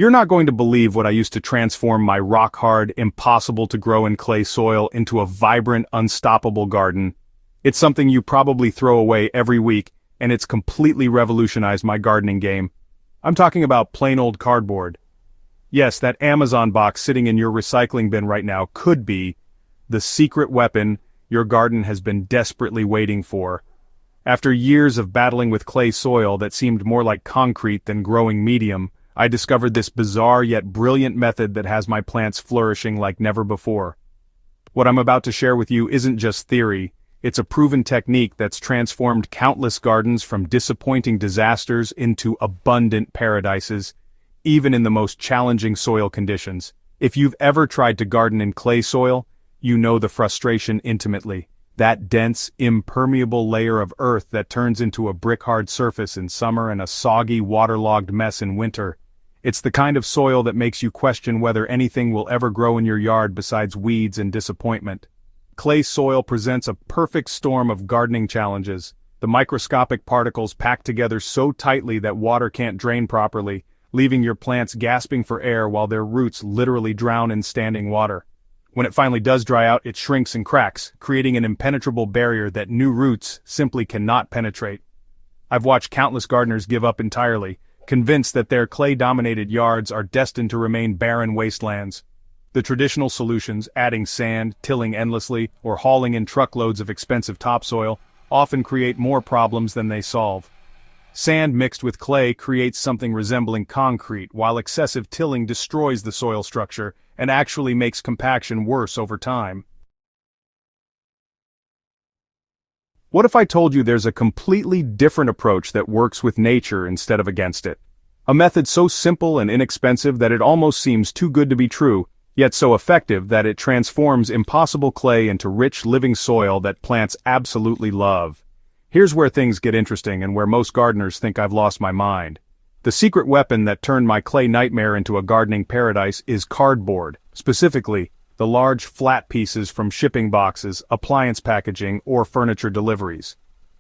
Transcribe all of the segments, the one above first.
You're not going to believe what I used to transform my rock-hard, impossible-to-grow-in clay soil into a vibrant, unstoppable garden. It's something you probably throw away every week, and it's completely revolutionized my gardening game. I'm talking about plain old cardboard. Yes, that Amazon box sitting in your recycling bin right now could be the secret weapon your garden has been desperately waiting for. After years of battling with clay soil that seemed more like concrete than growing medium, I discovered this bizarre yet brilliant method that has my plants flourishing like never before. What I'm about to share with you isn't just theory, it's a proven technique that's transformed countless gardens from disappointing disasters into abundant paradises, even in the most challenging soil conditions. If you've ever tried to garden in clay soil, you know the frustration intimately. That dense, impermeable layer of earth that turns into a brick-hard surface in summer and a soggy, waterlogged mess in winter. It's the kind of soil that makes you question whether anything will ever grow in your yard besides weeds and disappointment. Clay soil presents a perfect storm of gardening challenges. The microscopic particles pack together so tightly that water can't drain properly, leaving your plants gasping for air while their roots literally drown in standing water. When it finally does dry out, it shrinks and cracks, creating an impenetrable barrier that new roots simply cannot penetrate. I've watched countless gardeners give up entirely, convinced that their clay-dominated yards are destined to remain barren wastelands. The traditional solutions, adding sand, tilling endlessly, or hauling in truckloads of expensive topsoil, often create more problems than they solve. Sand mixed with clay creates something resembling concrete, while excessive tilling destroys the soil structure and actually makes compaction worse over time. What if I told you there's a completely different approach that works with nature instead of against it? A method so simple and inexpensive that it almost seems too good to be true, yet so effective that it transforms impossible clay into rich living soil that plants absolutely love. Here's where things get interesting and where most gardeners think I've lost my mind. The secret weapon that turned my clay nightmare into a gardening paradise is cardboard, specifically, the large flat pieces from shipping boxes, appliance packaging, or furniture deliveries.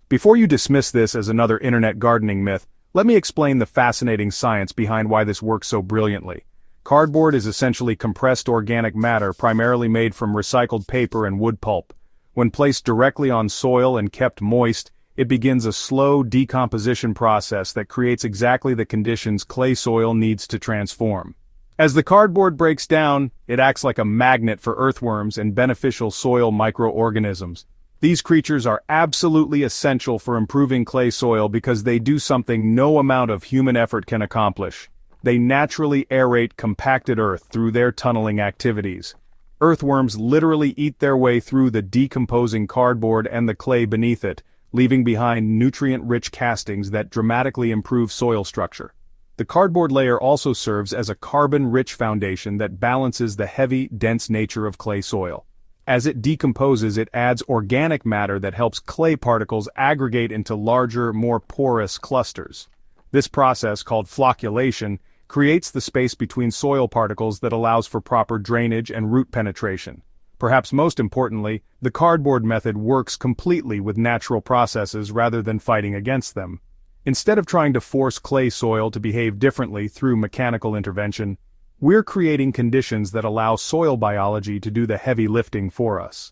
Before you dismiss this as another internet gardening myth, let me explain the fascinating science behind why this works so brilliantly. Cardboard is essentially compressed organic matter primarily made from recycled paper and wood pulp. When placed directly on soil and kept moist, it begins a slow decomposition process that creates exactly the conditions clay soil needs to transform. As the cardboard breaks down, it acts like a magnet for earthworms and beneficial soil microorganisms. These creatures are absolutely essential for improving clay soil because they do something no amount of human effort can accomplish. They naturally aerate compacted earth through their tunneling activities. Earthworms literally eat their way through the decomposing cardboard and the clay beneath it, leaving behind nutrient-rich castings that dramatically improve soil structure. The cardboard layer also serves as a carbon-rich foundation that balances the heavy, dense nature of clay soil. As it decomposes, it adds organic matter that helps clay particles aggregate into larger, more porous clusters. This process, called flocculation, creates the space between soil particles that allows for proper drainage and root penetration. Perhaps most importantly, the cardboard method works completely with natural processes rather than fighting against them. Instead of trying to force clay soil to behave differently through mechanical intervention, we're creating conditions that allow soil biology to do the heavy lifting for us.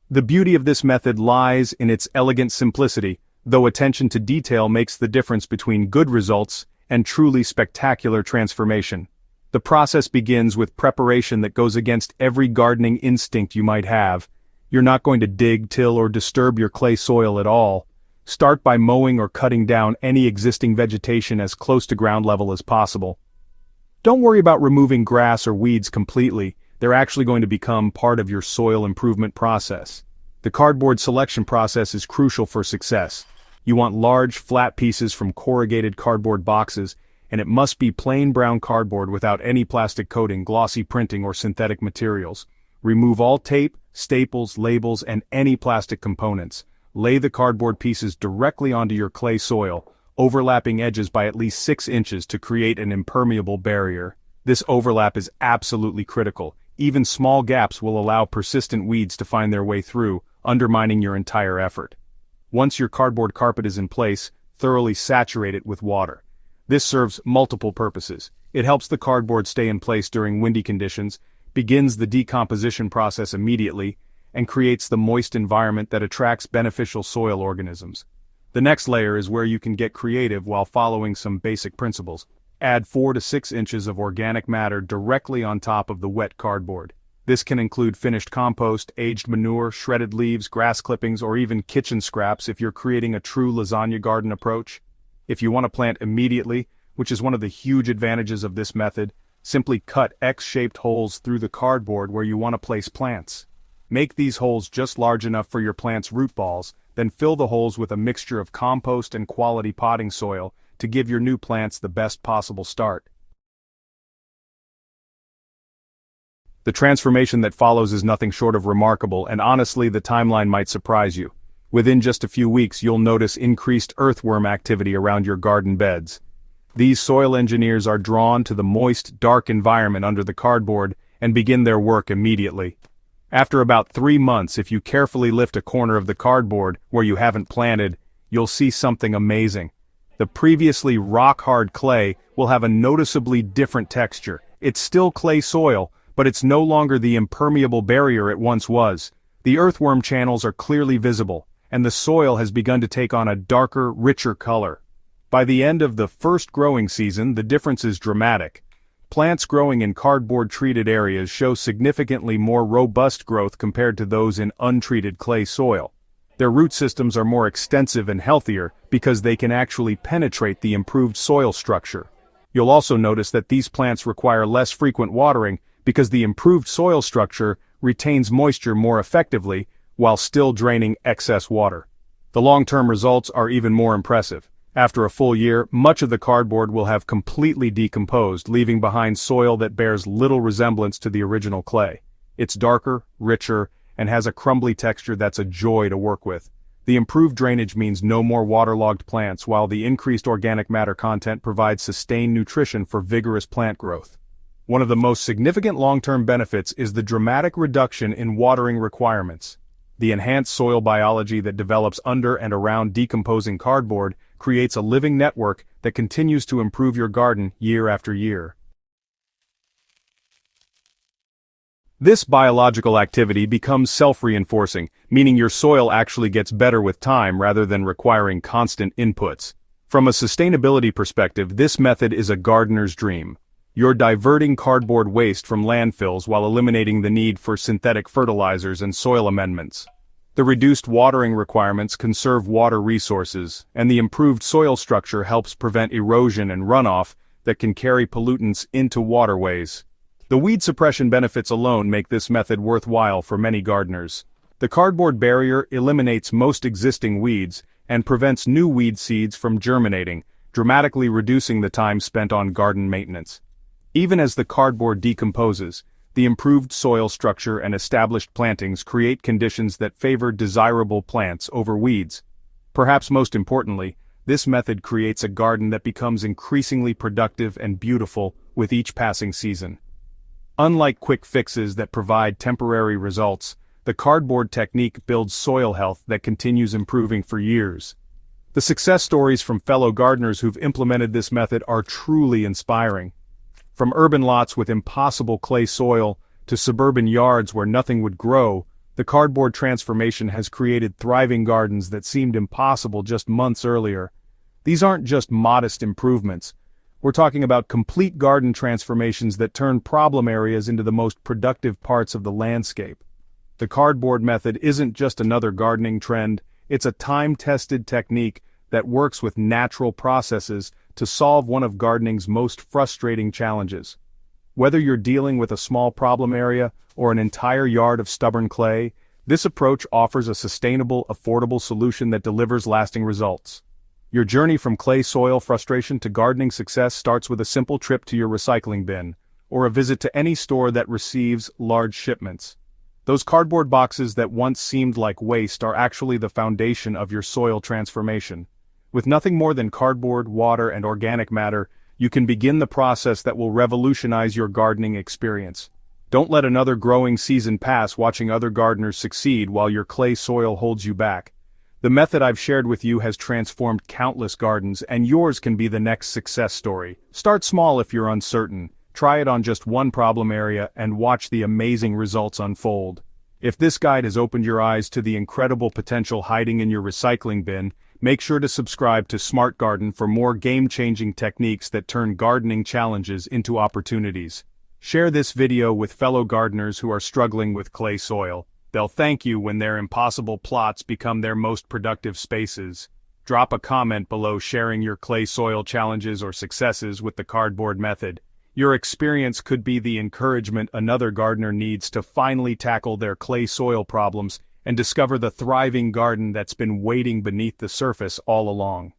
The beauty of this method lies in its elegant simplicity, though attention to detail makes the difference between good results and truly spectacular transformation. The process begins with preparation that goes against every gardening instinct you might have. You're not going to dig, till, or disturb your clay soil at all. Start by mowing or cutting down any existing vegetation as close to ground level as possible. Don't worry about removing grass or weeds completely. They're actually going to become part of your soil improvement process. The cardboard selection process is crucial for success. You want large, flat pieces from corrugated cardboard boxes, and it must be plain brown cardboard without any plastic coating, glossy printing, or synthetic materials. Remove all tape, staples, labels, and any plastic components. Lay the cardboard pieces directly onto your clay soil, overlapping edges by at least 6 inches to create an impermeable barrier. This overlap is absolutely critical. Even small gaps will allow persistent weeds to find their way through, undermining your entire effort. Once your cardboard carpet is in place, thoroughly saturate it with water. This serves multiple purposes. It helps the cardboard stay in place during windy conditions, begins the decomposition process immediately, and creates the moist environment that attracts beneficial soil organisms. The next layer is where you can get creative while following some basic principles. Add 4 to 6 inches of organic matter directly on top of the wet cardboard. This can include finished compost, aged manure, shredded leaves, grass clippings, or even kitchen scraps if you're creating a true lasagna garden approach. If you want to plant immediately, which is one of the huge advantages of this method, simply cut X-shaped holes through the cardboard where you want to place plants. Make these holes just large enough for your plant's root balls, then fill the holes with a mixture of compost and quality potting soil to give your new plants the best possible start. The transformation that follows is nothing short of remarkable, and honestly, the timeline might surprise you. Within just a few weeks, you'll notice increased earthworm activity around your garden beds. These soil engineers are drawn to the moist, dark environment under the cardboard and begin their work immediately. After about 3 months, if you carefully lift a corner of the cardboard where you haven't planted, you'll see something amazing. The previously rock-hard clay will have a noticeably different texture. It's still clay soil, but it's no longer the impermeable barrier it once was. The earthworm channels are clearly visible, and the soil has begun to take on a darker, richer color. By the end of the first growing season, the difference is dramatic. Plants growing in cardboard-treated areas show significantly more robust growth compared to those in untreated clay soil. Their root systems are more extensive and healthier because they can actually penetrate the improved soil structure. You'll also notice that these plants require less frequent watering because the improved soil structure retains moisture more effectively while still draining excess water. The long-term results are even more impressive. After a full year, much of the cardboard will have completely decomposed, leaving behind soil that bears little resemblance to the original clay. It's darker, richer, and has a crumbly texture that's a joy to work with. The improved drainage means no more waterlogged plants, while the increased organic matter content provides sustained nutrition for vigorous plant growth. One of the most significant long-term benefits is the dramatic reduction in watering requirements. The enhanced soil biology that develops under and around decomposing cardboard creates a living network that continues to improve your garden year after year. This biological activity becomes self-reinforcing, meaning your soil actually gets better with time rather than requiring constant inputs. From a sustainability perspective, this method is a gardener's dream. You're diverting cardboard waste from landfills while eliminating the need for synthetic fertilizers and soil amendments. The reduced watering requirements conserve water resources, and the improved soil structure helps prevent erosion and runoff that can carry pollutants into waterways. The weed suppression benefits alone make this method worthwhile for many gardeners. The cardboard barrier eliminates most existing weeds and prevents new weed seeds from germinating, dramatically reducing the time spent on garden maintenance. Even as the cardboard decomposes, the improved soil structure and established plantings create conditions that favor desirable plants over weeds. Perhaps most importantly, this method creates a garden that becomes increasingly productive and beautiful with each passing season. Unlike quick fixes that provide temporary results, the cardboard technique builds soil health that continues improving for years. The success stories from fellow gardeners who've implemented this method are truly inspiring. From urban lots with impossible clay soil to suburban yards where nothing would grow, the cardboard transformation has created thriving gardens that seemed impossible just months earlier. These aren't just modest improvements. We're talking about complete garden transformations that turn problem areas into the most productive parts of the landscape. The cardboard method isn't just another gardening trend, it's a time-tested technique that works with natural processes to solve one of gardening's most frustrating challenges. Whether you're dealing with a small problem area or an entire yard of stubborn clay, this approach offers a sustainable, affordable solution that delivers lasting results. Your journey from clay soil frustration to gardening success starts with a simple trip to your recycling bin, or a visit to any store that receives large shipments. Those cardboard boxes that once seemed like waste are actually the foundation of your soil transformation. With nothing more than cardboard, water, and organic matter, you can begin the process that will revolutionize your gardening experience. Don't let another growing season pass watching other gardeners succeed while your clay soil holds you back. The method I've shared with you has transformed countless gardens, and yours can be the next success story. Start small if you're uncertain. Try it on just one problem area and watch the amazing results unfold. If this guide has opened your eyes to the incredible potential hiding in your recycling bin, make sure to subscribe to Smart Garden for more game-changing techniques that turn gardening challenges into opportunities. Share this video with fellow gardeners who are struggling with clay soil. They'll thank you when their impossible plots become their most productive spaces. Drop a comment below sharing your clay soil challenges or successes with the cardboard method. Your experience could be the encouragement another gardener needs to finally tackle their clay soil problems and discover the thriving garden that's been waiting beneath the surface all along.